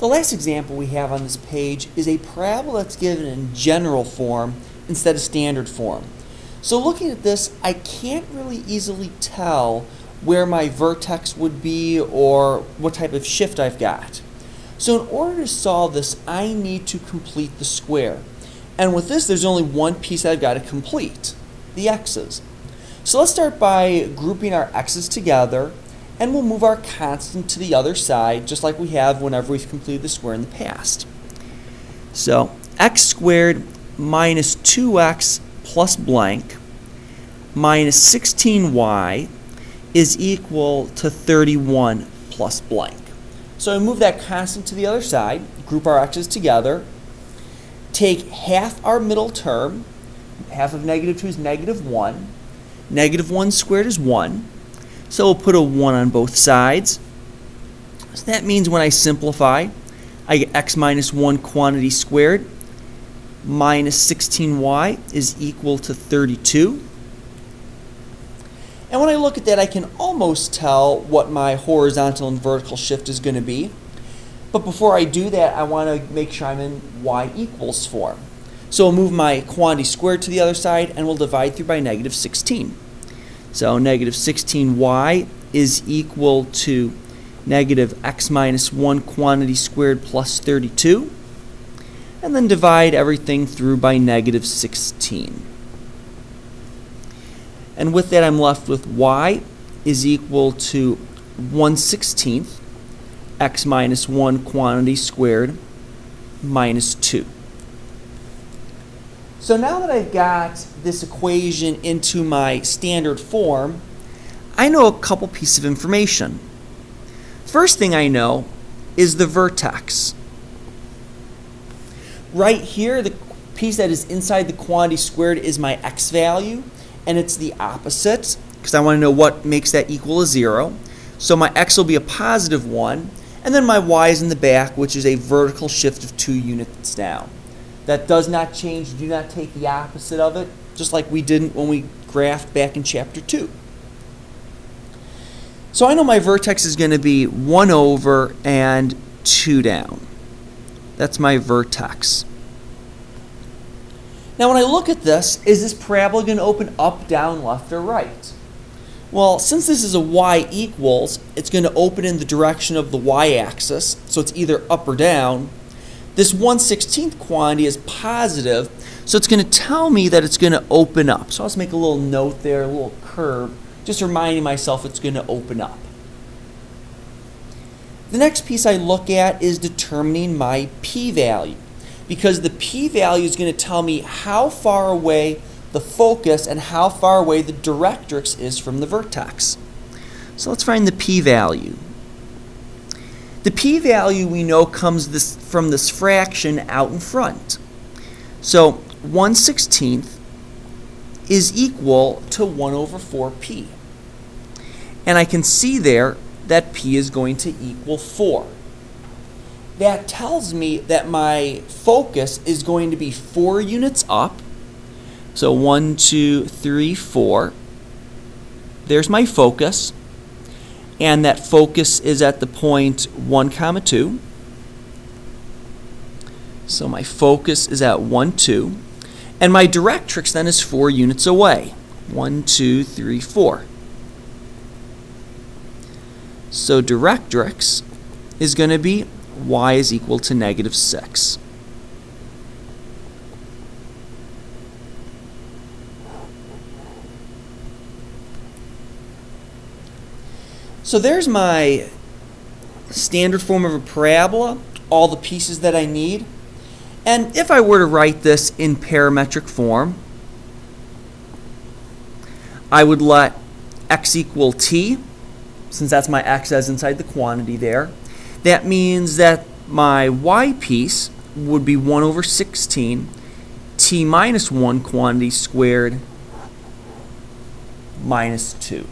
The last example we have on this page is a parabola that's given in general form instead of standard form. So looking at this, I can't really easily tell where my vertex would be or what type of shift I've got. So in order to solve this, I need to complete the square. And with this, there's only one piece I've got to complete, the x's. So let's start by grouping our x's together, and we'll move our constant to the other side, just like we have whenever we've completed the square in the past. So x squared minus 2x plus blank minus 16y is equal to 31 plus blank. So we move that constant to the other side, group our x's together, take half our middle term, half of negative 2 is negative 1, negative 1 squared is 1, so we'll put a 1 on both sides. So that means when I simplify, I get x minus 1 quantity squared minus 16y is equal to 32. And when I look at that, I can almost tell what my horizontal and vertical shift is going to be. But before I do that, I want to make sure I'm in y equals form. So we'll move my quantity squared to the other side, and we'll divide through by negative 16. So negative 16y is equal to negative x minus 1 quantity squared plus 32. And then divide everything through by negative 16. And with that, I'm left with y is equal to 1/16 x minus 1 quantity squared minus 2. So now that I've got this equation into my standard form, I know a couple pieces of information. First thing I know is the vertex. Right here, the piece that is inside the quantity squared is my x value, and it's the opposite, because I want to know what makes that equal to 0. So my x will be a positive 1, and then my y is in the back, which is a vertical shift of 2 units down. That does not change. Do not take the opposite of it, just like we did when we graphed back in chapter 2. So I know my vertex is going to be 1 over and 2 down. That's my vertex. Now when I look at this, is this parabola going to open up, down, left, or right? Well, since this is a y equals, it's going to open in the direction of the y-axis, so it's either up or down. This 1/16 quantity is positive, so it's going to tell me that it's going to open up. So I'll just make a little note there, a little curve, just reminding myself it's going to open up. The next piece I look at is determining my p-value, because the p-value is going to tell me how far away the focus and how far away the directrix is from the vertex. So let's find the p-value. The p-value we know comes from this fraction out in front. So 1/16 is equal to 1 over 4p. And I can see there that p is going to equal 4. That tells me that my focus is going to be 4 units up. So 1, 2, 3, 4. There's my focus. And that focus is at the point 1, 2. So my focus is at 1, 2. And my directrix then is 4 units away. 1, 2, 3, 4. So directrix is going to be y is equal to negative 6. So there's my standard form of a parabola, all the pieces that I need. And if I were to write this in parametric form, I would let x equal t, since that's my x as inside the quantity there. That means that my y piece would be 1 over 16 t minus 1 quantity squared minus 2.